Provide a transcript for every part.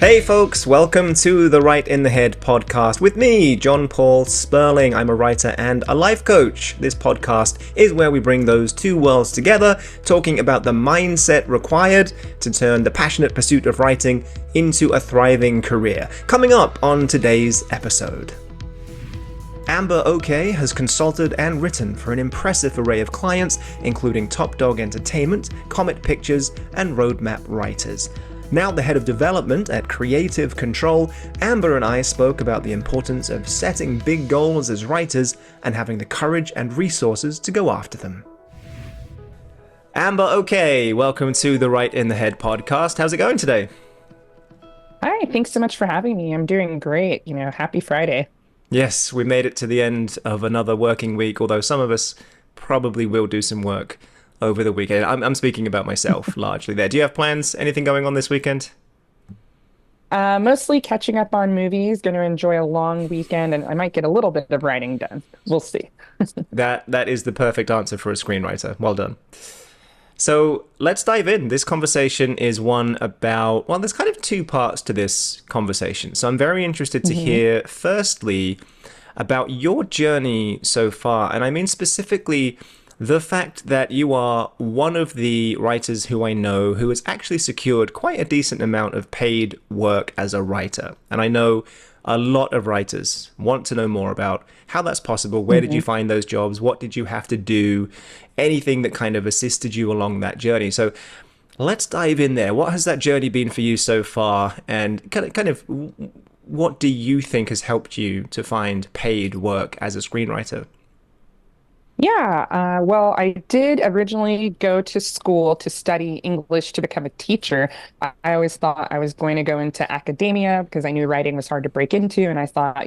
Hey folks, welcome to the Right in the Head podcast with me, John Paul Sperling. I'm a writer and a life coach. This podcast is where we bring those two worlds together, talking about the mindset required to turn the passionate pursuit of writing into a thriving career. Coming up on today's episode. Amber Okeh has consulted and written for an impressive array of clients, including Dawg Entertainment, Comet Pictures, and Roadmap Writers. Now the head of development at Creative Control, Amber and I spoke about the importance of setting big goals as writers and having the courage and resources to go after them. Amber Okeh, welcome to the Right in the Head podcast. How's it going today? Hi, thanks so much for having me. I'm doing great. Happy Friday. Yes, we made it to the end of another working week, although some of us probably will do some work over the weekend. I'm speaking about myself largely there. Do you have plans? Anything going on this weekend? Mostly catching up on movies, going to enjoy a long weekend, and I might get a little bit of writing done. We'll see. That is the perfect answer for a screenwriter. Well done. So let's dive in. This conversation is one about, well, there's kind of two parts to this conversation. So I'm very interested to hmm hear, firstly, about your journey so far. And I mean specifically the fact that you are one of the writers who I know who has actually secured quite a decent amount of paid work as a writer. And I know a lot of writers want to know more about how that's possible. Where did you hmm find those jobs? What did you have to do? Anything that kind of assisted you along that journey. So let's dive in there. What has that journey been for you so far? And kind of what do you think has helped you to find paid work as a screenwriter? Yeah, well, I did originally go to school to study English to become a teacher. I always thought I was going to go into academia because I knew writing was hard to break into. And I thought,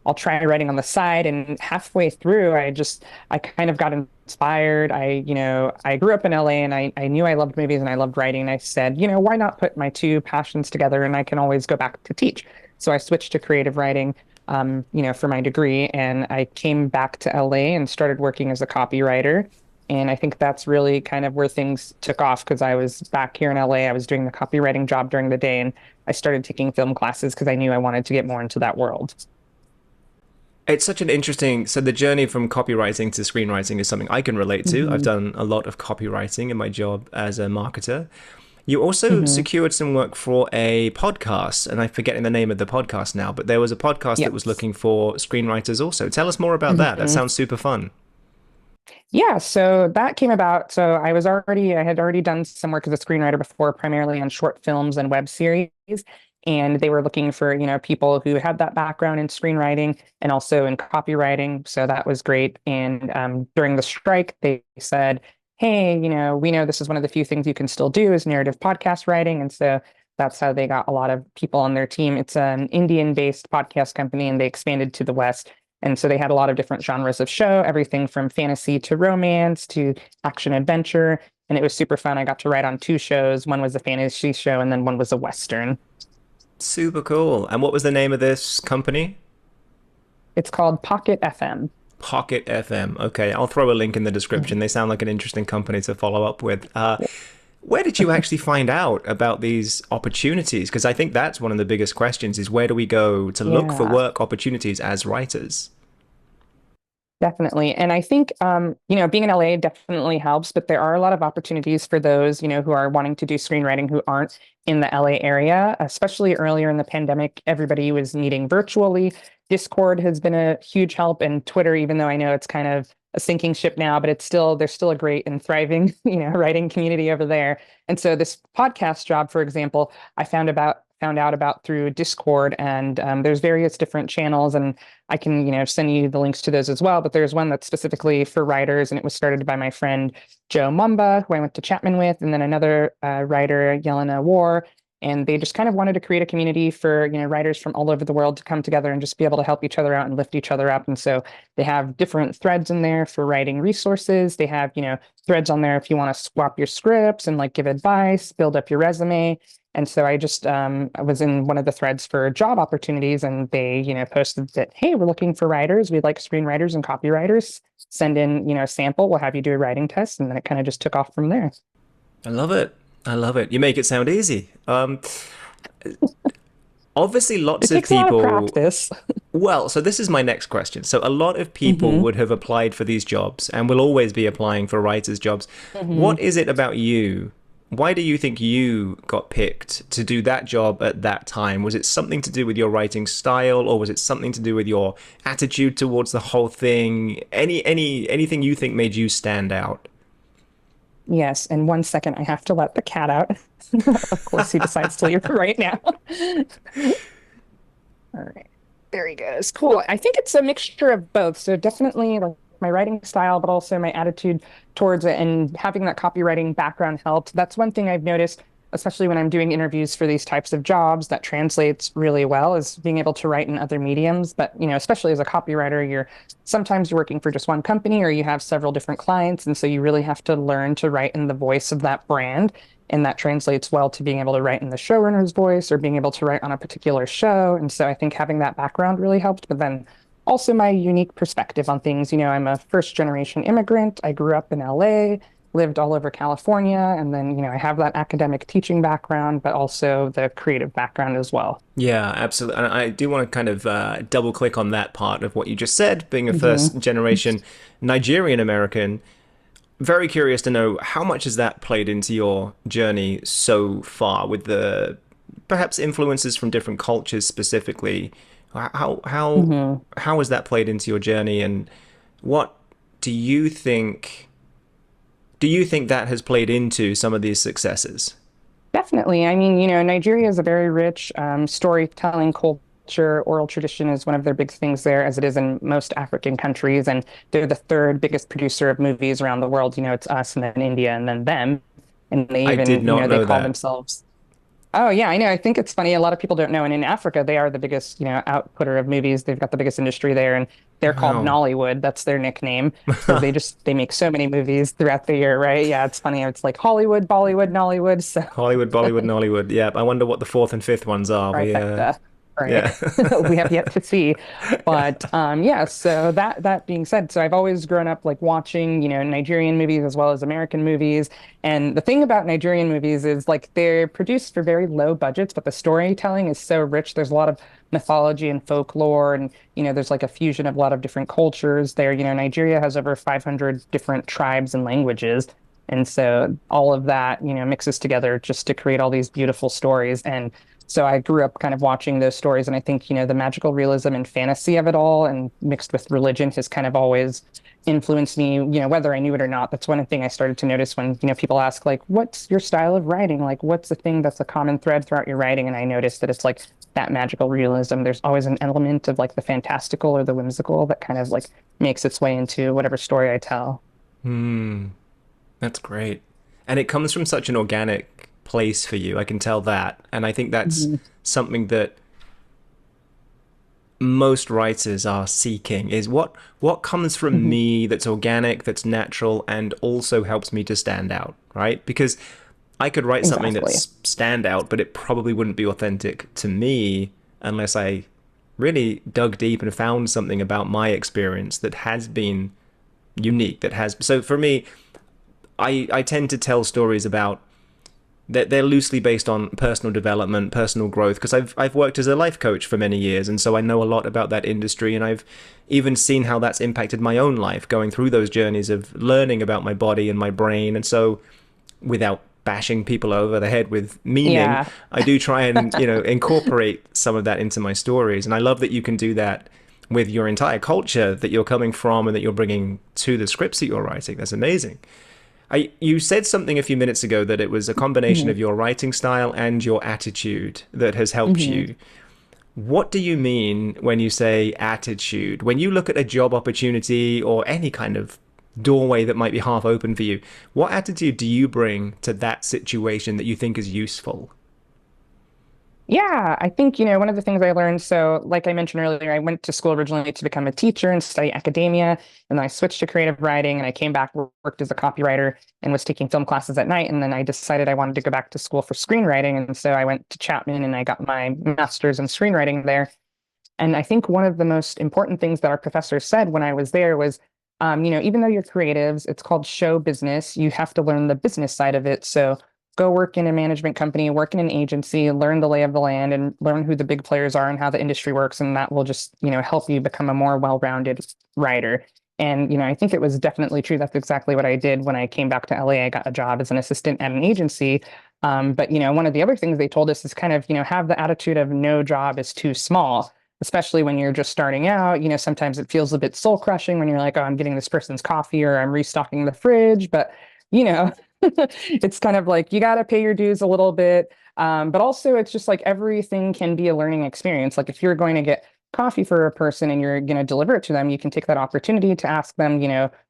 I'll try writing on the side. And halfway through, I kind of got inspired. I grew up in LA and I knew I loved movies and I loved writing. And I said, why not put my two passions together and I can always go back to teach. So I switched to creative writing for my degree. And I came back to LA and started working as a copywriter. And I think that's really kind of where things took off because I was back here in LA. I was doing the copywriting job during the day and I started taking film classes because I knew I wanted to get more into that world. It's such an interesting, so the journey from copywriting to screenwriting is something I can relate to. I've hmm done a lot of copywriting in my job as a marketer. You also hmm secured some work for a podcast, and I'm forgetting the name of the podcast now, but there was a podcast that was Yes. looking for screenwriters also. Tell us more about that. That Mhm. sounds super fun. Yeah, so that came about. So I had already done some work as a screenwriter before, primarily on short films and web series. And they were looking for, people who had that background in screenwriting and also in copywriting. So that was great. And during the strike, they said, hey, we know this is one of the few things you can still do is narrative podcast writing. And so that's how they got a lot of people on their team. It's an Indian-based podcast company, and they expanded to the West. And so they had a lot of different genres of show, everything from fantasy to romance to action adventure. And it was super fun. I got to write on two shows. One was a fantasy show, and then one was a Western. Super cool. And what was the name of this company? It's called Pocket FM. Pocket FM. Okay, I'll throw a link in the description. They sound like an interesting company to follow up with. Where did you actually find out about these opportunities? Because I think that's one of the biggest questions is where do we go to look for Yeah. work opportunities as writers? Definitely. And I think, being in LA definitely helps, but there are a lot of opportunities for those, who are wanting to do screenwriting who aren't in the LA area, especially earlier in the pandemic. Everybody was meeting virtually. Discord has been a huge help, and Twitter, even though I know it's kind of a sinking ship now, but there's still a great and thriving, writing community over there. And so this podcast job, for example, I found out about through Discord, and there's various different channels, and I can, send you the links to those as well. But there's one that's specifically for writers, and it was started by my friend Joe Mumba, who I went to Chapman with, and then another writer, Yelena War. And they just kind of wanted to create a community for, writers from all over the world to come together and just be able to help each other out and lift each other up. And so they have different threads in there for writing resources. They have, threads on there if you want to swap your scripts and like give advice, build up your resume. And so I was in one of the threads for job opportunities, and they, posted that, hey, we're looking for writers. We'd like screenwriters and copywriters. Send in, a sample. We'll have you do a writing test. And then it kind of just took off from there. I love it. I love it. You make it sound easy. Obviously, lots It of takes a lot of people. practice. Well, so this is my next question. So, a lot of people Hmm. would have applied for these jobs and will always be applying for writers' jobs. What Hmm. is it about you? Why do you think you got picked to do that job at that time? Was it something to do with your writing style, or was it something to do with your attitude towards the whole thing? Anything you think made you stand out? Yes, and 1 second, I have to let the cat out. Of course, he decides to leave right now. All right. There he goes. Cool. I think it's a mixture of both. So definitely like my writing style, but also my attitude towards it and having that copywriting background helped. That's one thing I've noticed, especially when I'm doing interviews for these types of jobs, that translates really well is being able to write in other mediums. But, especially as a copywriter, you're sometimes you're working for just one company or you have several different clients. And so you really have to learn to write in the voice of that brand. And that translates well to being able to write in the showrunner's voice or being able to write on a particular show. And so I think having that background really helped. But then also my unique perspective on things. I'm a first generation immigrant. I grew up in LA, lived all over California. And then, I have that academic teaching background, but also the creative background as well. Yeah, absolutely. And I do want to kind of double click on that part of what you just said, being a Hmm. first generation Nigerian American. Very curious to know how much has that played into your journey so far with the perhaps influences from different cultures specifically. How how Hmm. how has that played into your journey, and what do you think do you think that has played into some of these successes? Definitely. I mean, Nigeria is a very rich storytelling culture. Oral tradition is one of their big things there, as it is in most African countries. And they're the third biggest producer of movies around the world. It's us and then India and then them. And they I did even, not they know call that. themselves. Oh, yeah, I know. I think it's funny. A lot of people don't know. And in Africa, they are the biggest, outputter of movies. They've got the biggest industry there, and they're called Wow. Nollywood. That's their nickname because they make so many movies throughout the year, right? Yeah, it's funny. It's like Hollywood, Bollywood, Nollywood. So Hollywood, Bollywood, and Hollywood. Yeah, I wonder what the fourth and fifth ones are. trifecta, Yeah. right? We have yet to see. But yeah, so that being said, so I've always grown up like watching, Nigerian movies as well as American movies. And the thing about Nigerian movies is like they're produced for very low budgets, but the storytelling is so rich. There's a lot of mythology and folklore, and there's like a fusion of a lot of different cultures there. Nigeria has over 500 different tribes and languages. And so all of that, mixes together just to create all these beautiful stories. And so I grew up kind of watching those stories, and I think, the magical realism and fantasy of it all, and mixed with religion, has kind of always influenced me, whether I knew it or not. That's one thing I started to notice when, people ask, like, what's your style of writing? Like, what's the thing that's a common thread throughout your writing? And I noticed that it's like that magical realism. There's always an element of like the fantastical or the whimsical that kind of like makes its way into whatever story I tell. Hmm. That's great. And it comes from such an organic place for you. I can tell that. And I think that's Mhm. something that most writers are seeking is what comes from Mhm. me that's organic, that's natural, and also helps me to stand out, right? Because I could write something Exactly. that's stand out, but it probably wouldn't be authentic to me unless I really dug deep and found something about my experience that has been unique, that has. So for me, I tend to tell stories about that they're loosely based on personal development, personal growth, because I've worked as a life coach for many years, and so I know a lot about that industry, and I've even seen how that's impacted my own life, going through those journeys of learning about my body and my brain. And so, without bashing people over the head with meaning, Yeah. I do try and incorporate some of that into my stories, and I love that you can do that with your entire culture that you're coming from and that you're bringing to the scripts that you're writing. That's amazing. You said something a few minutes ago that it was a combination Mhm. of your writing style and your attitude that has helped Mhm. you. What do you mean when you say attitude? When you look at a job opportunity or any kind of doorway that might be half open for you, what attitude do you bring to that situation that you think is useful? Yeah, I think, one of the things I learned, so like I mentioned earlier, I went to school originally to become a teacher and study academia, and then I switched to creative writing and I came back, worked as a copywriter and was taking film classes at night. And then I decided I wanted to go back to school for screenwriting. And so I went to Chapman and I got my master's in screenwriting there. And I think one of the most important things that our professor said when I was there was, even though you're creatives, it's called show business. You have to learn the business side of it. So go work in a management company, work in an agency, learn the lay of the land and learn who the big players are and how the industry works. And that will just, help you become a more well-rounded writer. And, I think it was definitely true. That's exactly what I did when I came back to LA. I got a job as an assistant at an agency. But, one of the other things they told us is kind of, have the attitude of no job is too small, especially when you're just starting out. Sometimes it feels a bit soul crushing when you're like, oh, I'm getting this person's coffee or I'm restocking the fridge. But, it's kind of like you got to pay your dues a little bit. But also, it's just like everything can be a learning experience. Like if you're going to get coffee for a person and you're going to deliver it to them, you can take that opportunity to ask them,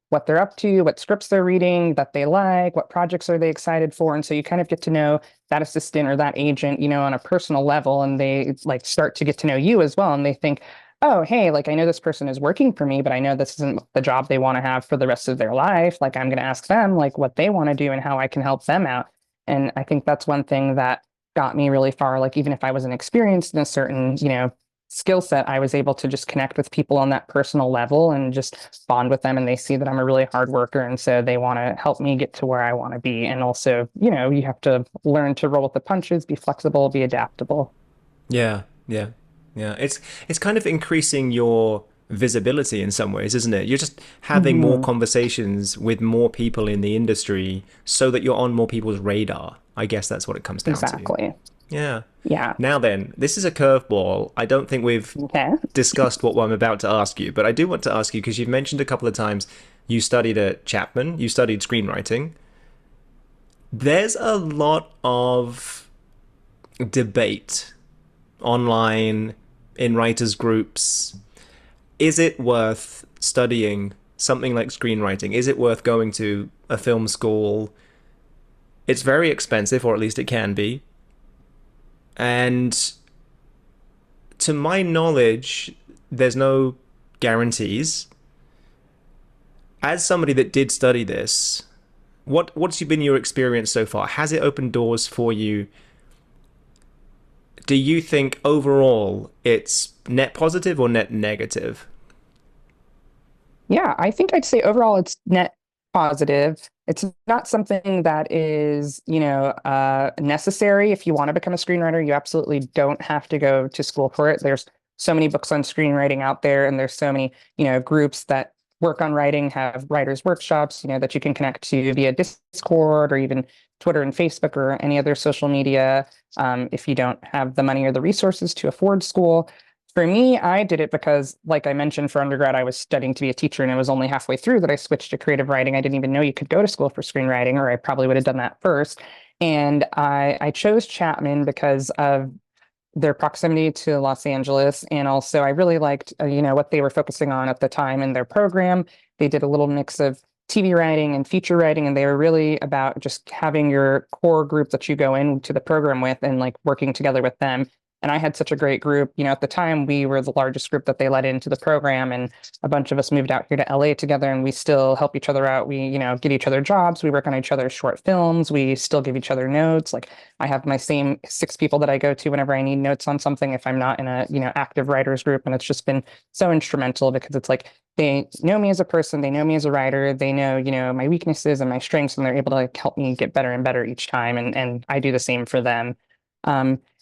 what they're up to, what scripts they're reading that they like, what projects are they excited for. And so you kind of get to know that assistant or that agent, on a personal level, and they like start to get to know you as well. And they think, oh, hey, like I know this person is working for me, but I know this isn't the job they want to have for the rest of their life. Like I'm going to ask them like what they want to do and how I can help them out. And I think that's one thing that got me really far. Like even if I wasn't experienced in a certain, skill set, I was able to just connect with people on that personal level and just bond with them. And they see that I'm a really hard worker. And so they want to help me get to where I want to be. And also, you have to learn to roll with the punches, be flexible, be adaptable. Yeah, yeah, yeah. It's kind of increasing your visibility in some ways, isn't it? You're just having more Mhm. conversations with more people in the industry so that you're on more people's radar. I guess that's what it comes down to. Exactly. Yeah. Yeah. Now then, this is a curveball. I don't think we've Okay. discussed what I'm about to ask you, but I do want to ask you because you've mentioned a couple of times you studied at Chapman, you studied screenwriting. There's a lot of debate online in writers' groups. Is it worth studying something like screenwriting? Is it worth going to a film school? It's very expensive, or at least it can be. And to my knowledge, there's no guarantees. As somebody that did study this, what's been your experience so far? Has it opened doors for you? Do you think overall it's net positive or net negative? Yeah, I think I'd say overall it's net positive. It's not something that is, necessary. If you want to become a screenwriter, you absolutely don't have to go to school for it. There's so many books on screenwriting out there, and there's so many, groups that work on writing, have writers' workshops, that you can connect to via Discord or even Twitter and Facebook or any other social media. If you don't have the money or the resources to afford school. For me, I did it because, like I mentioned, for undergrad, I was studying to be a teacher, and it was only halfway through that I switched to creative writing. I didn't even know you could go to school for screenwriting, or I probably would have done that first. And I chose Chapman because of their proximity to Los Angeles. And also, I really liked, what they were focusing on at the time in their program. They did a little mix of TV writing and feature writing, and they were really about just having your core group that you go into the program with and like working together with them. And I had such a great group. At the time, we were the largest group that they let into the program. And a bunch of us moved out here to LA together, and we still help each other out. We, get each other jobs. We work on each other's short films. We still give each other notes. Like I have my same 6 people that I go to whenever I need notes on something if I'm not in a, active writers group. And it's just been so instrumental because it's like they know me as a person. They know me as a writer. They know, my weaknesses and my strengths, and they're able to like help me get better and better each time. And I do the same for them.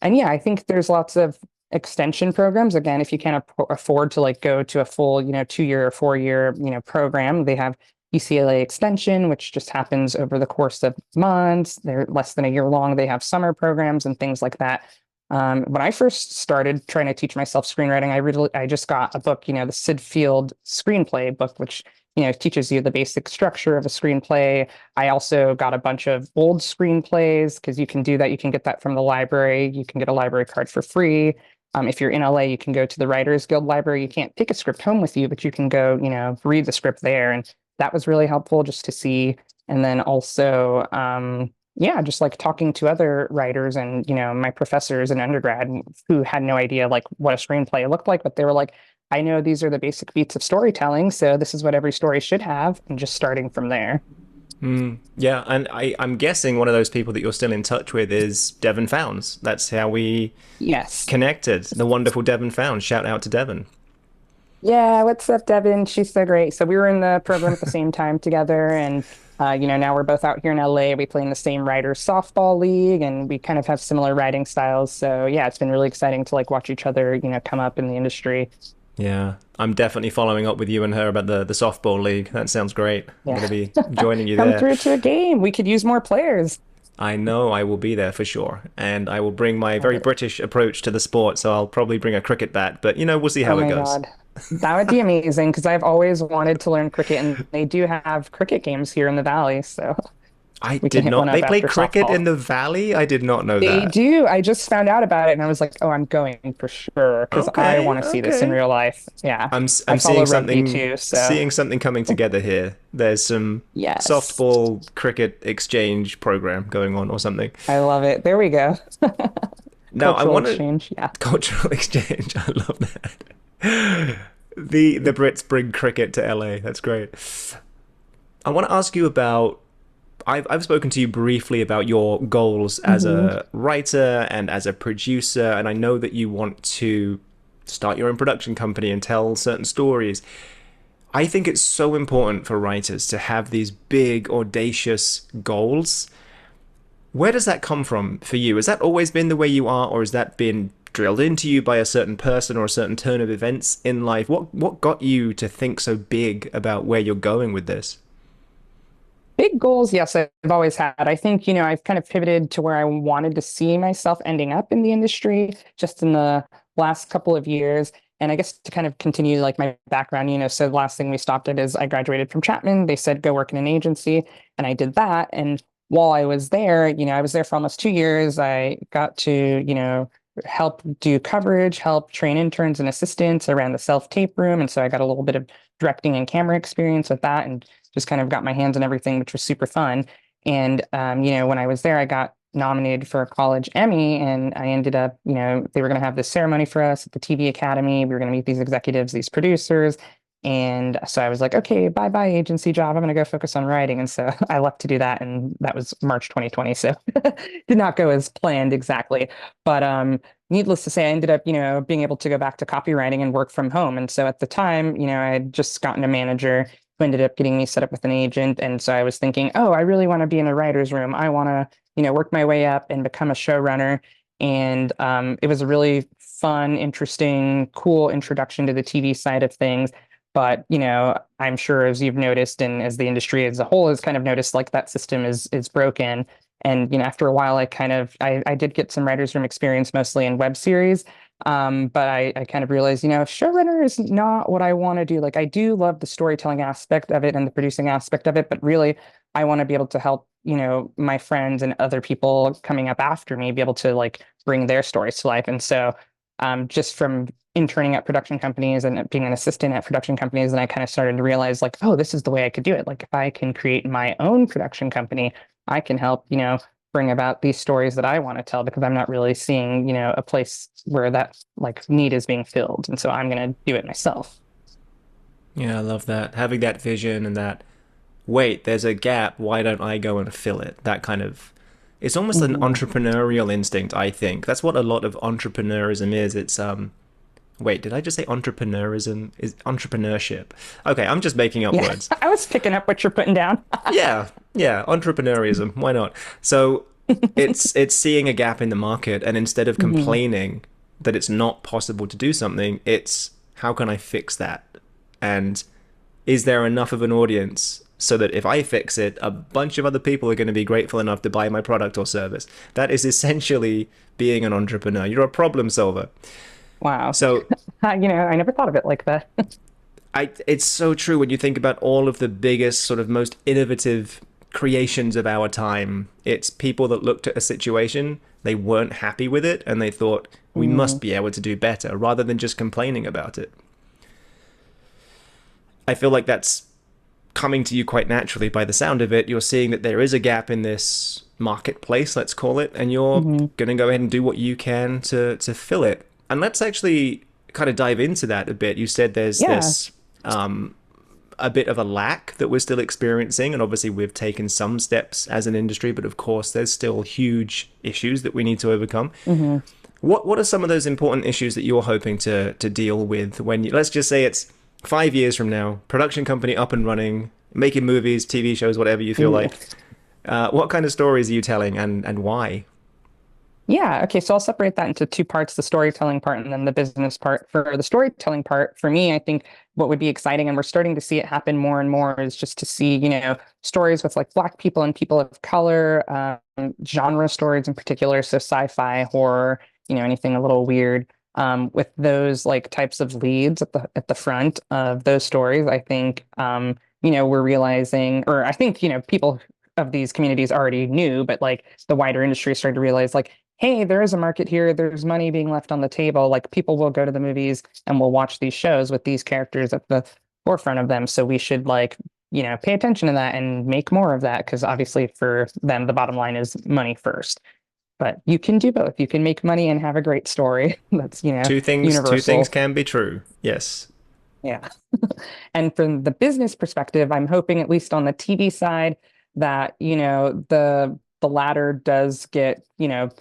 And yeah, I think there's lots of extension programs. Again, if you can't afford to like go to a full, 2 year or 4 year, program, they have UCLA extension, which just happens over the course of months. They're less than a year long. They have summer programs and things like that. When I first started trying to teach myself screenwriting, I just got a book, the Sid Field screenplay book, which teaches you the basic structure of a screenplay. I also got a bunch of old screenplays because you can do that. You can get that from the library. You can get a library card for free. If you're in LA, you can go to the Writers Guild Library. You can't take a script home with you, but you can go, read the script there. And that was really helpful just to see. And then also, yeah, just like talking to other writers and, my professors in undergrad who had no idea like what a screenplay looked like, but they were like, I know these are the basic beats of storytelling, so this is what every story should have, and just starting from there. Yeah, and I'm guessing one of those people that you're still in touch with is Devon Founds. That's how we Yes. connected. The wonderful Devon Founds. Shout out to Devon. Yeah, what's up, Devin? She's so great. So we were in the program at the same time together, and Now we're both out here in LA. We play in the same writers softball league, and we kind of have similar writing styles. So yeah, it's been really exciting to like watch each other, come up in the industry. Yeah, I'm definitely following up with you and her about the softball league. That sounds great. I'm going Yeah. to be joining you Come there. through to a game. We could use more players. I know I will be there for sure, and I will bring my Love very it. British approach to the sport. So I'll probably bring a cricket bat, but we'll see Oh how it my goes. God. That would be amazing because I've always wanted to learn cricket, and they do have cricket games here in the Valley. So I we can did hit not. one They up play after cricket softball. in the valley. I did not know They that. do. I just found out about it and I was like, oh, I'm going for sure because I Okay, want to see this in okay. real life. Yeah. I I'm follow seeing rugby something too. So coming together here. There's some yes, softball cricket exchange program going on or something. I love it. There we go. Now I Cultural want to exchange. Yeah. cultural exchange. I love that. The Brits bring cricket to LA. That's great. I want to ask you about. I've spoken to you briefly about your goals as hmm a writer and as a producer, and I know that you want to start your own production company and tell certain stories. I think it's so important for writers to have these big, audacious goals. Where does that come from for you? Has that always been the way you are, or has that been drilled into you by a certain person or a certain turn of events in life? What got you to think so big about where you're going with this? Big goals, yes, I've always had. I think, I've kind of pivoted to where I wanted to see myself ending up in the industry just in the last couple of years. And I guess to kind of continue like my background, so the last thing we stopped at is I graduated from Chapman. They said go work in an agency, and I did that. And while I was there, I was there for almost 2 years. I got to, help do coverage, help train interns and assistants around the self-tape room. And so I got a little bit of directing and camera experience with that. And just kind of got my hands on everything, which was super fun. And when I was there, I got nominated for a college Emmy, and I ended up, they were going to have this ceremony for us at the TV Academy. We were going to meet these executives, these producers. And so I was like, okay, bye bye agency job. I'm going to go focus on writing. And so I left to do that. And that was March 2020. So did not go as planned exactly. But needless to say, I ended up, being able to go back to copywriting and work from home. And so at the time, I had just gotten a manager who ended up getting me set up with an agent. And so I was thinking, oh, I really want to be in a writer's room. I want to, work my way up and become a showrunner. And it was a really fun, interesting, cool introduction to the TV side of things. But, I'm sure as you've noticed and as the industry as a whole has kind of noticed, like that system is broken. And, after a while, I did get some writer's room experience mostly in web series. But I kind of realized, showrunner is not what I want to do. Like I do love the storytelling aspect of it and the producing aspect of it, but really I want to be able to help, my friends and other people coming up after me be able to like bring their stories to life. And so just from interning at production companies and being an assistant at production companies, and I kind of started to realize like, oh, this is the way I could do it. Like if I can create my own production company, I can help, bring about these stories that I want to tell because I'm not really seeing, a place where that like need is being filled. And so I'm going to do it myself. Yeah, I love that. Having that vision and that, wait, there's a gap, why don't I go and fill it? That kind of, it's almost an Mhm. entrepreneurial instinct, I think. That's what a lot of entrepreneurism is. It's, wait, did I just say entrepreneurism? Is entrepreneurship? Okay, I'm just making up Yeah, words. I was picking up what you're putting down. Yeah, yeah, entrepreneurism. Why not? So it's seeing a gap in the market, and instead of Mhm. complaining that it's not possible to do something, it's how can I fix that? And is there enough of an audience so that if I fix it, a bunch of other people are going to be grateful enough to buy my product or service? That is essentially being an entrepreneur. You're a problem solver. Wow. So I never thought of it like that. it's so true when you think about all of the biggest, sort of most innovative creations of our time. It's people that looked at a situation, they weren't happy with it, and they thought, we must Mhm. be able to do better, rather than just complaining about it. I feel like that's coming to you quite naturally by the sound of it. You're seeing that there is a gap in this marketplace, let's call it, and you're Mhm. going to go ahead and do what you can to fill it. And let's actually kind of dive into that a bit. You said there's Yeah. this a bit of a lack that we're still experiencing, and obviously we've taken some steps as an industry, but of course there's still huge issues that we need to overcome. Mhm. What are some of those important issues that you're hoping to deal with when you, let's just say it's 5 years from now, production company up and running, making movies, TV shows, whatever you feel Mhm. like. What kind of stories are you telling, and why? Yeah, okay, so I'll separate that into two parts, the storytelling part and then the business part. For the storytelling part, for me, I think what would be exciting, and we're starting to see it happen more and more, is just to see, stories with like Black people and people of color, genre stories in particular, so sci-fi, horror, anything a little weird. With those like types of leads at the front of those stories, I think we're realizing, or I think, people of these communities already knew, but like the wider industry started to realize like, hey, there is a market here. There's money being left on the table. Like people will go to the movies and will watch these shows with these characters at the forefront of them. So we should like, pay attention to that and make more of that because obviously for them, the bottom line is money first. But you can do both. You can make money and have a great story. That's, Two things universal. can be true. Yes. Yeah. And from the business perspective, I'm hoping at least on the TV side that, the latter does get,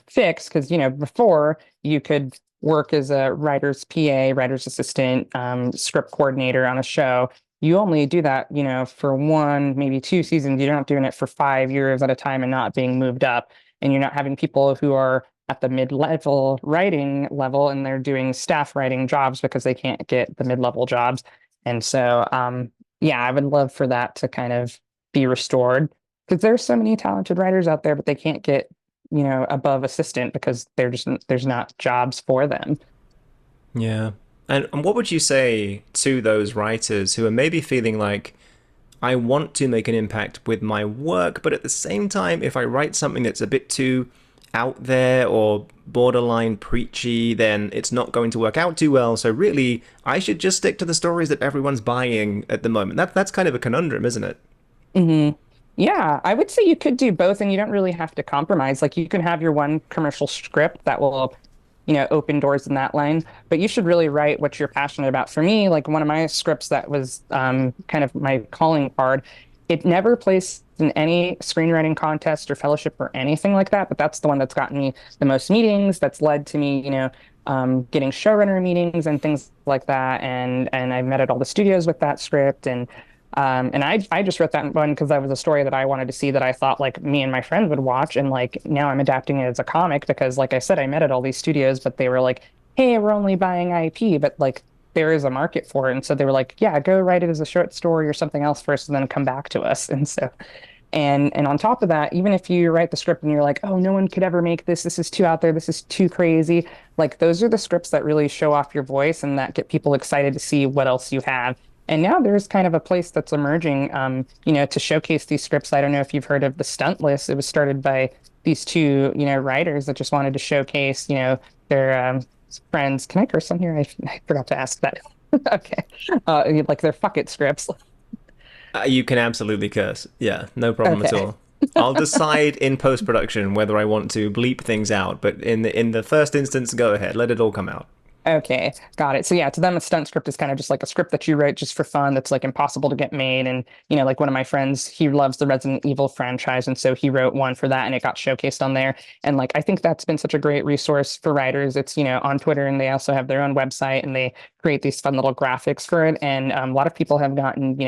fixed because, before you could work as a writer's PA, writer's assistant, script coordinator on a show. You only do that, for one, maybe two seasons. You're not doing it for 5 years at a time and not being moved up. And you're not having people who are at the mid-level writing level and they're doing staff writing jobs because they can't get the mid-level jobs. And so, yeah, I would love for that to kind of be restored because there's so many talented writers out there, but they can't get, above assistant because there's not jobs for them. Yeah. And what would you say to those writers who are maybe feeling like, I want to make an impact with my work, but at the same time, if I write something that's a bit too out there or borderline preachy, then it's not going to work out too well. So really, I should just stick to the stories that everyone's buying at the moment. That's kind of a conundrum, isn't it? Hmm. Yeah, I would say you could do both, and you don't really have to compromise. Like you can have your one commercial script that will, open doors in that line, but you should really write what you're passionate about. For me, like one of my scripts that was kind of my calling card, it never placed in any screenwriting contest or fellowship or anything like that, but that's the one that's gotten me the most meetings, that's led to me, getting showrunner meetings and things like that. And I met at all the studios with that script. And I just wrote that one because that was a story that I wanted to see that I thought like me and my friend would watch. And like now I'm adapting it as a comic because like I said, I met at all these studios, but they were like, hey, we're only buying IP, but like there is a market for it. And so they were like, yeah, go write it as a short story or something else first and then come back to us. And so and on top of that, even if you write the script and you're like, oh, no one could ever make this, this is too out there, this is too crazy, like those are the scripts that really show off your voice and that get people excited to see what else you have. And now there's kind of a place that's emerging, to showcase these scripts. I don't know if you've heard of the Stuntlist. It was started by these two, writers that just wanted to showcase, their friends. Can I curse on here? I forgot to ask that. Okay. Like their fuck it scripts. You can absolutely curse. Yeah, no problem at Okay. all. I'll decide in post production whether I want to bleep things out, but in the first instance, go ahead, let it all come out. Okay, got it. So yeah, to them, a stunt script is kind of just like a script that you write just for fun that's like impossible to get made. And, like one of my friends, he loves the Resident Evil franchise. And so he wrote one for that and it got showcased on there. And like, I think that's been such a great resource for writers. It's, on Twitter and they also have their own website and they create these fun little graphics for it. And a lot of people have gotten,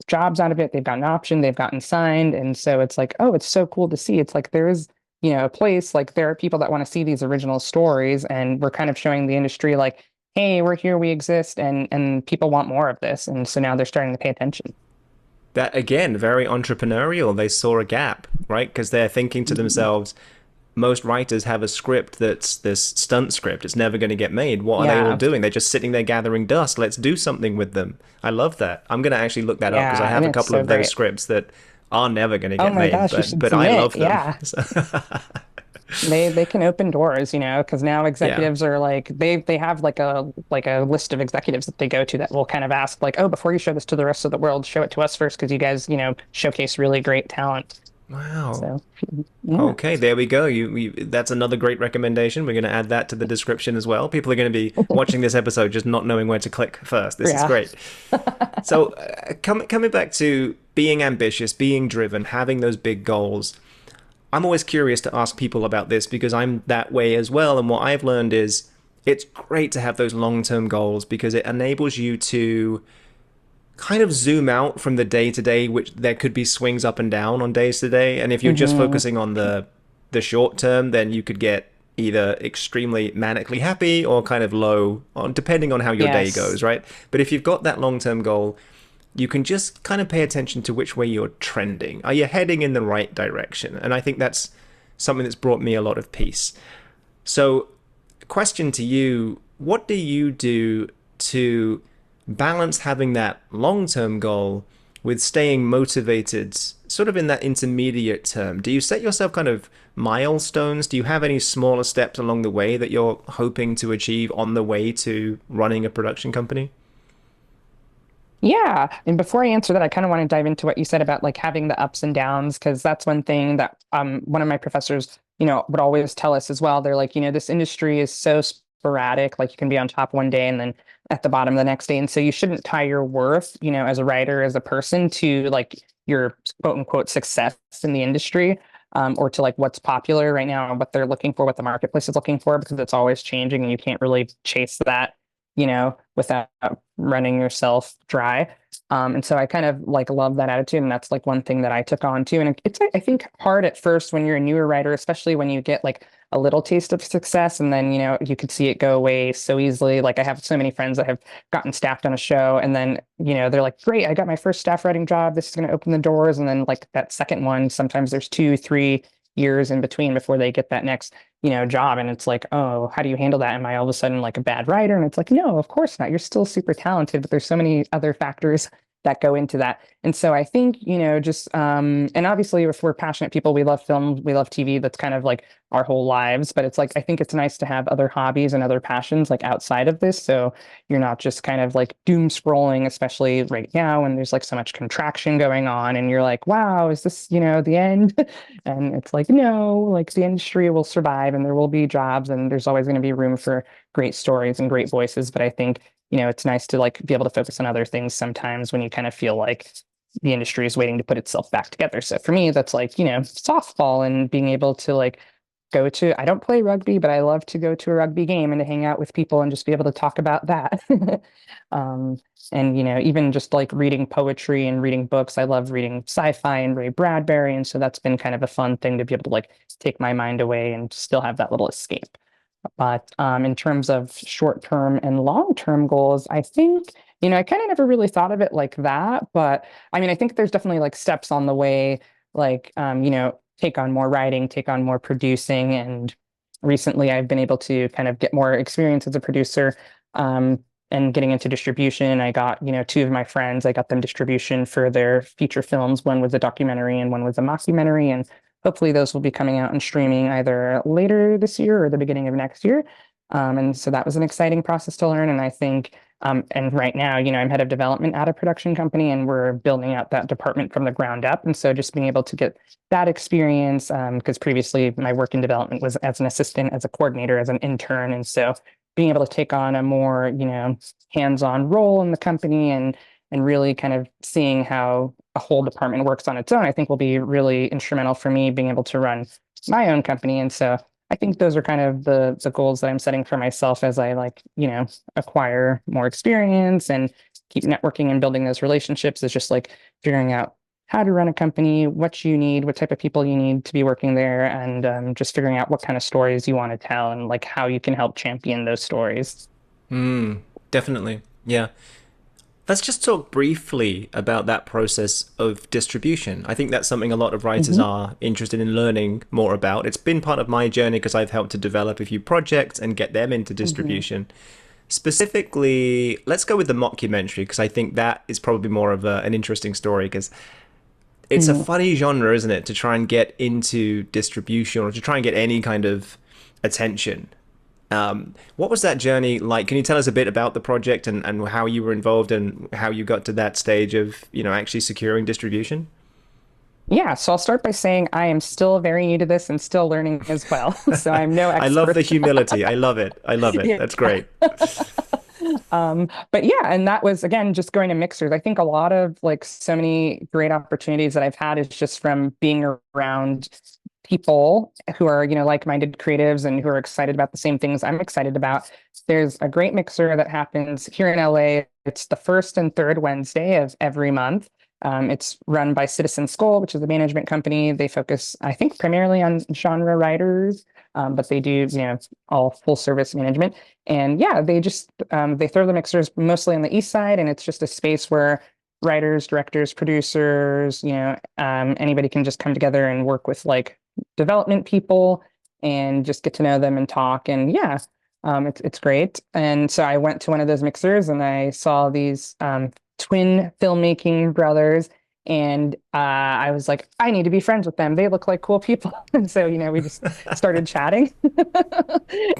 jobs out of it. They've gotten optioned, they've gotten signed. And so it's like, oh, it's so cool to see. It's like there is a place like there are people that want to see these original stories and we're kind of showing the industry like, hey, we're here, we exist, and people want more of this. And so now they're starting to pay attention. That again, very entrepreneurial. They saw a gap, right? Because they're thinking to themselves, most writers have a script that's this stunt script. It's never going to get made. What are they all Yeah. doing? They're just sitting there gathering dust. Let's do something with them. I love that. I'm going to actually look that up because I Yeah, have and a it's couple so of those great. scripts that are never going to Oh get my made, gosh, you but should but I submit. love them. Yeah. They can open doors, because now Yeah. executives are like they have like a list of executives that they go to that will kind of ask like, oh, before you show this to the rest of the world, show it to us first because you guys, showcase really great talent. Wow. So yeah. Okay, there we go. That's another great recommendation. We're going to add that to the description as well. People are going to be watching this episode just not knowing where to click first. This is Yeah. great. So, coming back to being ambitious, being driven, having those big goals, I'm always curious to ask people about this because I'm that way as well. And what I've learned is it's great to have those long term goals because it enables you to kind of zoom out from the day to day, which there could be swings up and down on days to day. And if you're just Hmm. focusing on the short term, then you could get either extremely manically happy or kind of low, depending on how your day Yes. goes, right? But if you've got that long term goal, you can just kind of pay attention to which way you're trending. Are you heading in the right direction? And I think that's something that's brought me a lot of peace. So, question to you, what do you do to balance having that long term goal with staying motivated, sort of in that intermediate term? Do you set yourself kind of milestones? Do you have any smaller steps along the way that you're hoping to achieve on the way to running a production company? Yeah. And before I answer that, I kind of want to dive into what you said about like having the ups and downs, because that's one thing that one of my professors, would always tell us as well. They're like, this industry is so sporadic, like you can be on top one day and then at the bottom the next day. And so you shouldn't tie your worth, as a writer, as a person to like your quote unquote success in the industry. Or to like what's popular right now, what they're looking for, what the marketplace is looking for, because it's always changing and you can't really chase that, without running yourself dry. And so I kind of like love that attitude. And that's like one thing that I took on too. And it's, I think, hard at first when you're a newer writer, especially when you get like a little taste of success and then, you could see it go away so easily. Like I have so many friends that have gotten staffed on a show and then, they're like, great, I got my first staff writing job. This is going to open the doors. And then like that second one, sometimes there's 2, 3 years in between before they get that next job. And it's like, oh, how do you handle that? Am I all of a sudden like a bad writer? And it's like, no, of course not. You're still super talented, but there's so many other factors that go into that. And so I think, just and obviously if we're passionate people, we love film, we love TV, that's kind of like our whole lives. But it's like I think it's nice to have other hobbies and other passions like outside of this. So you're not just kind of like doom scrolling, especially right now when there's like so much contraction going on and you're like, wow, is this, the end? And it's like, no, like the industry will survive and there will be jobs and there's always going to be room for great stories and great voices. But I think, it's nice to like be able to focus on other things sometimes when you kind of feel like the industry is waiting to put itself back together. So for me, that's like, softball and being able to like go to, I don't play rugby, but I love to go to a rugby game and to hang out with people and just be able to talk about that. um, and, even just like reading poetry and reading books. I love reading sci-fi and Ray Bradbury. And so that's been kind of a fun thing to be able to like take my mind away and still have that little escape. But in terms of short-term and long-term goals, I think, I kind of never really thought of it like that. But I mean, I think there's definitely like steps on the way, like, take on more writing, take on more producing. And recently I've been able to kind of get more experience as a producer and getting into distribution. I got, two of my friends, I got them distribution for their feature films. One was a documentary and one was a mockumentary. And hopefully those will be coming out and streaming either later this year or the beginning of next year. And so that was an exciting process to learn. And I think, and right now, I'm head of development at a production company and we're building out that department from the ground up. And so just being able to get that experience, because previously my work in development was as an assistant, as a coordinator, as an intern. And so being able to take on a more, hands-on role in the company and really kind of seeing how a whole department works on its own, I think will be really instrumental for me being able to run my own company. And so I think those are kind of the goals that I'm setting for myself as I like, acquire more experience and keep networking and building those relationships is just like figuring out how to run a company, what you need, what type of people you need to be working there, and just figuring out what kind of stories you want to tell and like how you can help champion those stories. Hmm, definitely. Yeah. Let's just talk briefly about that process of distribution. I think that's something a lot of writers Mhm. are interested in learning more about. It's been part of my journey because I've helped to develop a few projects and get them into Mhm. distribution. Specifically, let's go with the mockumentary because I think that is probably more of an interesting story because it's a Mhm. funny genre, isn't it, to try and get into distribution or to try and get any kind of attention. What was that journey like? Can you tell us a bit about the project and how you were involved and how you got to that stage of, actually securing distribution? Yeah, so I'll start by saying I am still very new to this and still learning as well. So I'm no I love the expert. humility. I love it. I love it. Yeah. That's great. But yeah, and that was again just going to mixers. I think a lot of like so many great opportunities that I've had is just from being around people who are, like-minded creatives and who are excited about the same things I'm excited about. There's a great mixer that happens here in LA. It's the first and third Wednesday of every month. It's run by Citizen Skull, which is a management company. They focus, I think, primarily on genre writers, but they do, all full service management. And yeah, they throw the mixers mostly on the east side, and it's just a space where writers, directors, producers, anybody can just come together and work with like development people and just get to know them and talk. And yeah, it's great. And so I went to one of those mixers and I saw these twin filmmaking brothers. And I was like, I need to be friends with them. They look like cool people. And so, we just started chatting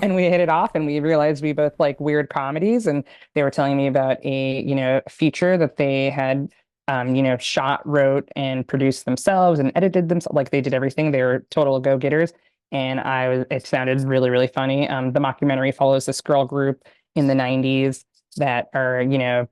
and we hit it off and we realized we both like weird comedies. And they were telling me about a feature that they had, shot, wrote, and produced themselves and edited themselves. Like they did everything. They were total go-getters. And it sounded really, really funny. The mockumentary follows this girl group in the 90s that are,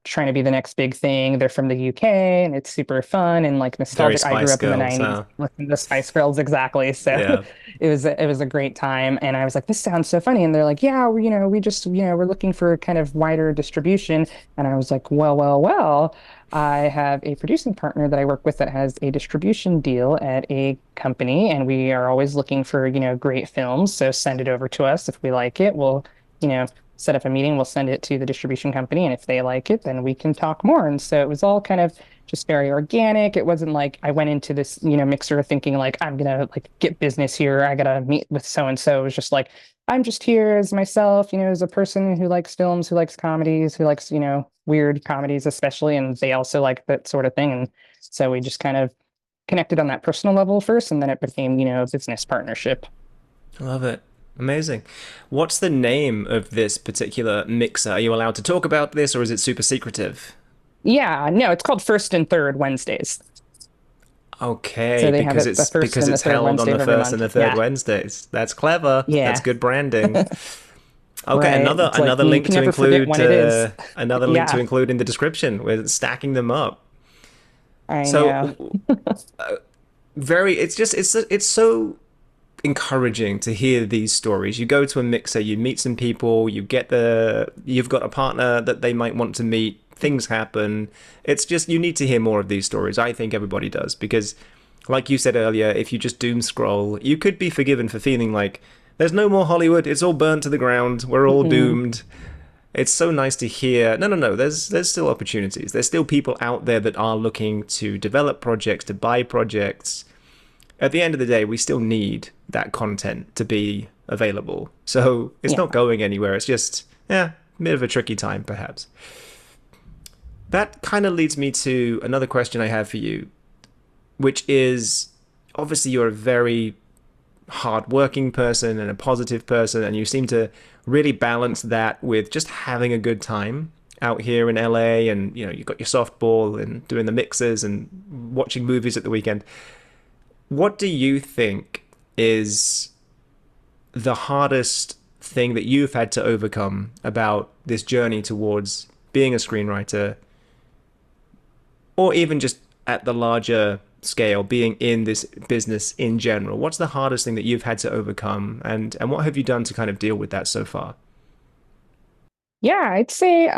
trying to be the next big thing. They're from the UK and it's super fun and like Very nostalgic. I grew Spice up in the Girls, 90s huh? listening to Spice Girls, exactly. So Yeah. it was a great time. And I was like, this sounds so funny. And they're like, yeah, we just, we're looking for kind of wider distribution. And I was like, well, I have a producing partner that I work with that has a distribution deal at a company, and we are always looking for, great films. So send it over to us. If we like it, we'll, set up a meeting, we'll send it to the distribution company, and if they like it, then we can talk more. And so it was all kind of just very organic. It wasn't like I went into this, mixer thinking like I'm gonna like get business here. I gotta meet with so and so. It was just like I'm just here as myself, as a person who likes films, who likes comedies, who likes, weird comedies especially, and they also like that sort of thing. And so we just kind of connected on that personal level first, and then it became, a business partnership. I love it. Amazing. What's the name of this particular mixer? Are you allowed to talk about this or is it super secretive? Yeah, no, it's called First and Third Wednesdays. Okay, So they have it the first because and the it's third held on Wednesday the of every first and month. the third Yeah. Wednesdays. That's clever. That's Yeah. good branding. Okay, Right. another It's like you link can to never forget include when it is. another link to Yeah, include in the description. We're stacking them up. I know. So very, it's so encouraging to hear these stories. You go to a mixer, you meet some people, you've got a partner that they might want to meet. Things happen. It's just you need to hear more of these stories. I think everybody does because, like you said earlier, if you just doom scroll, you could be forgiven for feeling like there's no more Hollywood. It's all burnt to the ground. We're all Mhm. doomed. It's so nice to hear. No, no, no. There's still opportunities. There's still people out there that are looking to develop projects, to buy projects. At the end of the day, we still need that content to be available. So it's Yeah. not going anywhere. It's just, yeah, a bit of a tricky time, perhaps. That kind of leads me to another question I have for you, which is obviously you're a very hardworking person and a positive person, and you seem to really balance that with just having a good time out here in LA. And you've got your softball and doing the mixes and watching movies at the weekend. What do you think is the hardest thing that you've had to overcome about this journey towards being a screenwriter, or even just at the larger scale, being in this business in general? What's the hardest thing that you've had to overcome, and what have you done to kind of deal with that so far? Yeah, I'd say,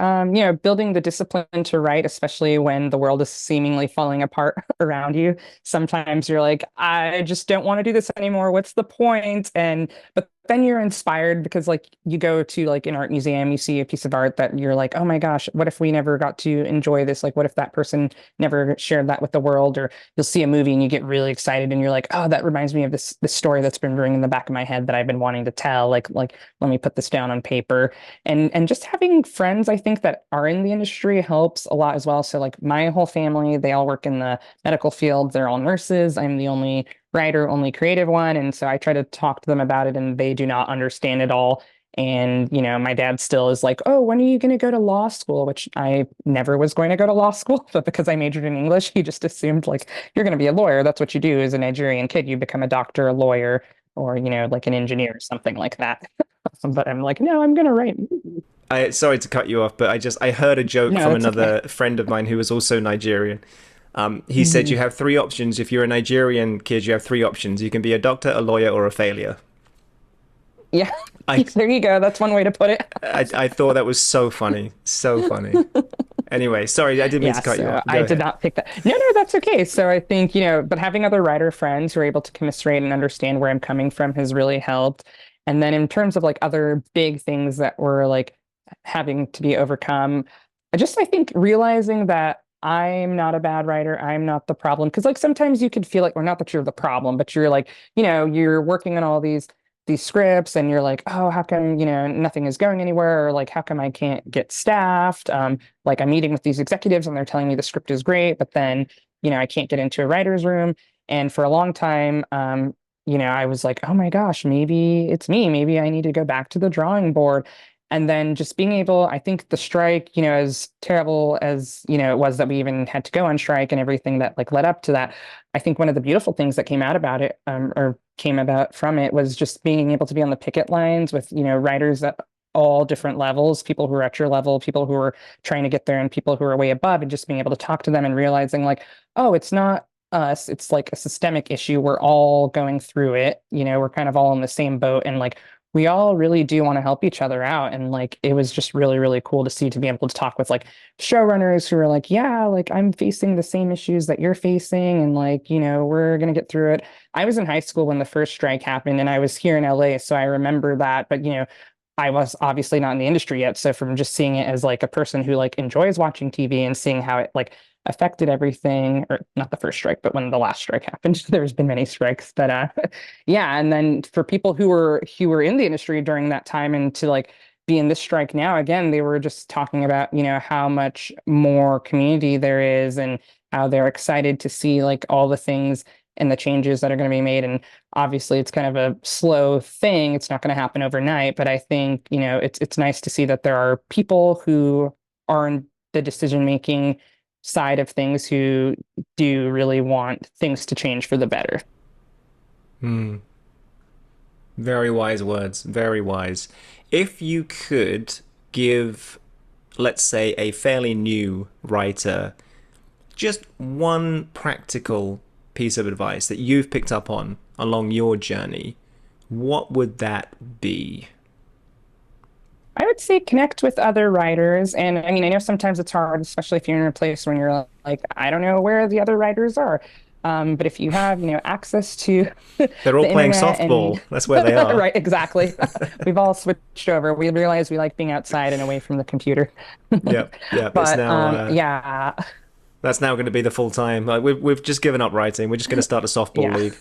building the discipline to write, especially when the world is seemingly falling apart around you. Sometimes you're like, I just don't want to do this anymore. What's the point? But then you're inspired because like you go to like an art museum, you see a piece of art that you're like, oh my gosh, what if we never got to enjoy this? Like, what if that person never shared that with the world? Or you'll see a movie and you get really excited and you're like, oh, that reminds me of this story that's been brewing in the back of my head that I've been wanting to tell. Like let me put this down on paper. And just having friends, I think, that are in the industry helps a lot as well. So like my whole family, they all work in the medical field. They're all nurses. I'm the only writer, only creative one. And so I try to talk to them about it and they do not understand it all. And, my dad still is like, oh, when are you going to go to law school? Which I never was going to go to law school, but because I majored in English, he just assumed like you're going to be a lawyer. That's what you do as a Nigerian kid. You become a doctor, a lawyer, or, like an engineer, something like that. But I'm like, no, I'm going to write. Sorry to cut you off, but I heard a joke No, from that's okay. another friend of mine who was also Nigerian. He said Mhm. you have three options. If you're a Nigerian kid, you have three options. You can be a doctor, a lawyer, or a failure. Yeah, I there you go. That's one way to put it. I thought that was so funny, so funny. Anyway, sorry, I didn't mean Yeah, to cut you so off. I Go did ahead. not pick that. No, no, that's okay. So I think, but having other writer friends who are able to commiserate and understand where I'm coming from has really helped. And then in terms of like other big things that were like having to be overcome, I think realizing that I'm not a bad writer, I'm not the problem. Because like sometimes you could feel like, well, not that you're the problem, but you're like, you're working on all these scripts and you're like, oh, how come, nothing is going anywhere? Or like, how come I can't get staffed? Like I'm meeting with these executives and they're telling me the script is great, but then, I can't get into a writer's room. And for a long time, I was like, oh my gosh, maybe it's me. Maybe I need to go back to the drawing board. And then just being able, I think the strike, as terrible as, it was that we even had to go on strike and everything that like led up to that, I think one of the beautiful things that came out about it, or came about from it, was just being able to be on the picket lines with, writers at all different levels, people who are at your level, people who are trying to get there, and people who are way above, and just being able to talk to them and realizing like, oh, it's not us, it's like a systemic issue. We're all going through it. We're kind of all in the same boat, and like we all really do want to help each other out. And like it was just really, really cool to see, to be able to talk with like showrunners who are like, yeah, like I'm facing the same issues that you're facing, and like, we're gonna get through it. I was in high school when the first strike happened, and I was here in LA, so I remember that. But I was obviously not in the industry yet. So from just seeing it as like a person who like enjoys watching TV and seeing how it like affected everything, or not the first strike, but when the last strike happened, there's been many strikes. But yeah, and then for people who were in the industry during that time, and to like be in this strike now, again, they were just talking about, how much more community there is, and how they're excited to see like all the things and the changes that are going to be made. And obviously it's kind of a slow thing. It's not going to happen overnight, but I think, it's nice to see that there are people who are in the decision making side of things who do really want things to change for the better. Hmm. Very wise words. Very wise. If you could give, let's say, a fairly new writer just one practical piece of advice that you've picked up on along your journey, what would that be? I would say connect with other writers. And I mean, I know sometimes it's hard, especially if you're in a place when you're like, I don't know where the other writers are. But if you have, access to the They're all playing internet and softball. That's where they are. right, exactly. We've all switched over. We realize we like being outside and away from the computer. Yep, yep. It's But now yeah, that's now going to be the full time. We've just given up writing. We're just going to start a softball yeah. league.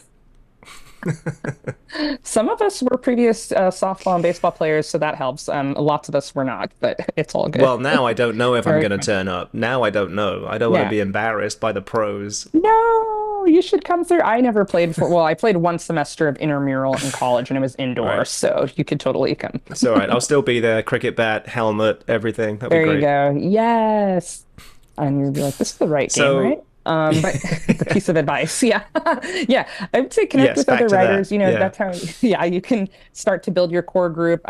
Some of us were previous softball and baseball players, so that helps. Lots of us were not, but it's all good. Well, now I don't know if I'm Very going to fun. turn up. Now I don't know. I don't want to Yeah. be embarrassed by the pros. No, you should come through. I never played for, well, I played one semester of intramural in college and it was indoors, Right. so you could totally come. It's all right. I'll still be there. Cricket bat, helmet, everything. That'll be There you great. go. Yes. And you'd be like, this is the right game, right? So, But the piece of advice, yeah. Yeah, I would say connect yes, with back other to that. writers. Yeah. That's how, yeah, you can start to build your core group.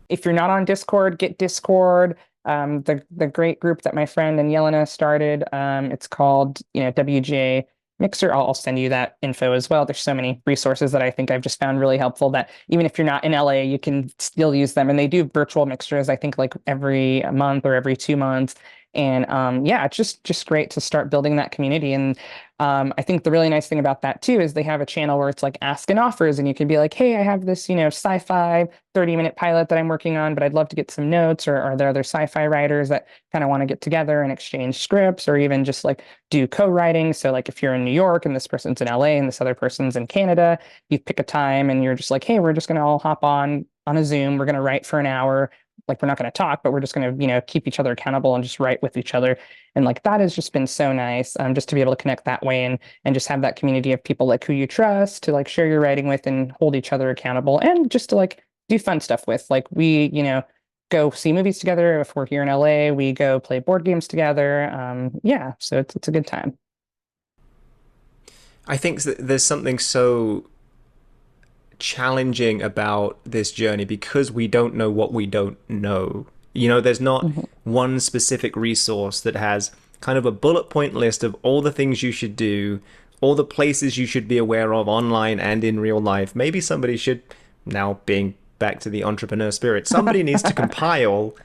If you're not on Discord, get Discord. The great group that my friend and Yelena started, it's called, WJ Mixer. I'll send you that info as well. There's so many resources that I think I've just found really helpful, that even if you're not in LA, you can still use them. And they do virtual mixers, I think like every month or every 2 months. And yeah, it's just great to start building that community. And I think the really nice thing about that too is they have a channel where it's like ask and offers, and you can be like, hey, I have this, sci-fi 30-minute pilot that I'm working on, but I'd love to get some notes. Or are there other sci-fi writers that kind of want to get together and exchange scripts, or even just like do co-writing? So like if you're in New York and this person's in LA and this other person's in Canada, you pick a time and you're just like, hey, we're just going to all hop on a Zoom. We're going to write for an hour. Like we're not going to talk, but we're just going to, keep each other accountable and just write with each other. And like that has just been so nice, just to be able to connect that way, and just have that community of people like who you trust to like share your writing with and hold each other accountable, and just to like do fun stuff with. Like we, go see movies together. If we're here in LA, we go play board games together. Yeah, so it's a good time. I think that there's something so challenging about this journey because we don't know what we don't know. There's not Mhm. one specific resource that has kind of a bullet point list of all the things you should do, all the places you should be aware of online and in real life. Maybe somebody should, now being back to the entrepreneur spirit, somebody needs to compile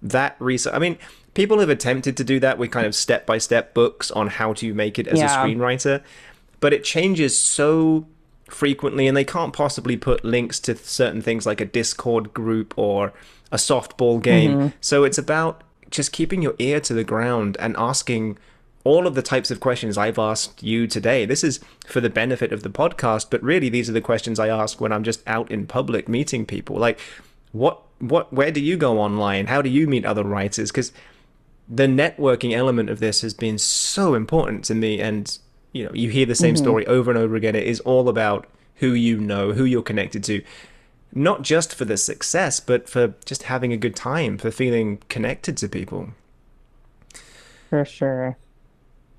that research. I mean, people have attempted to do that with kind of step-by-step books on how to make it as a Yeah. screenwriter, but it changes so frequently, and they can't possibly put links to certain things like a Discord group or a softball game. Hmm. So it's about just keeping your ear to the ground and asking all of the types of questions I've asked you today. This is for the benefit of the podcast, but really these are the questions I ask when I'm just out in public meeting people. Like, where do you go online? How do you meet other writers? Because the networking element of this has been so important to me. And, you know, you hear the same Hmm. story over and over again. It is all about who you know, who you're connected to, not just for the success, but for just having a good time, for feeling connected to people. For sure.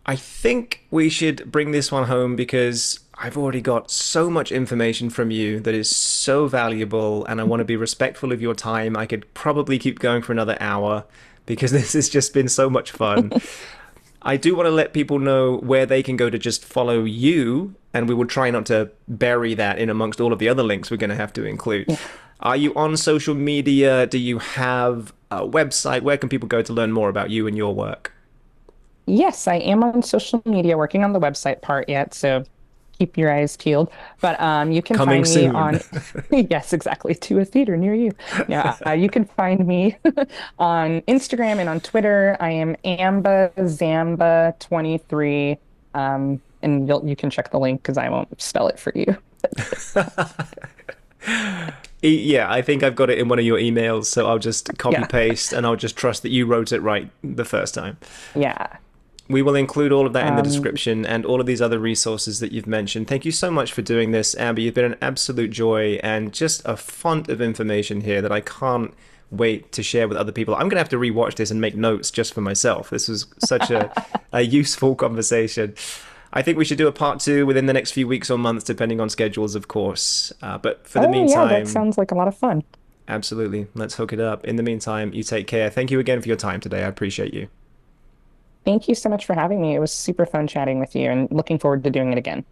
I think we should bring this one home because I've already got so much information from you that is so valuable, and I want to be respectful of your time. I could probably keep going for another hour because this has just been so much fun. I do want to let people know where they can go to just follow you, and we will try not to bury that in amongst all of the other links we're going to have to include. Yeah. Are you on social media? Do you have a website? Where can people go to learn more about you and your work? Yes, I am on social media, working on the website part yet, so keep your eyes peeled. But you can Coming find me soon. on, yes, exactly, to a theater near you. Yeah, you can find me on Instagram and on Twitter. I am Amba Zamba 23. And you can check the link because I won't spell it for you. Yeah, I think I've got it in one of your emails, so I'll just copy Yeah, paste and I'll just trust that you wrote it right the first time. yeah. We will include all of that in the Um, description and all of these other resources that you've mentioned. Thank you so much for doing this, Amber. You've been an absolute joy and just a font of information here that I can't wait to share with other people. I'm going to have to rewatch this and make notes just for myself. This was such a useful conversation. I think we should do a part two within the next few weeks or months, depending on schedules, of course. But for the oh, yeah, that meantime, sounds like a lot of fun. absolutely, let's hook it up. In the meantime, you take care. Thank you again for your time today. I appreciate you. Thank you so much for having me. It was super fun chatting with you and looking forward to doing it again.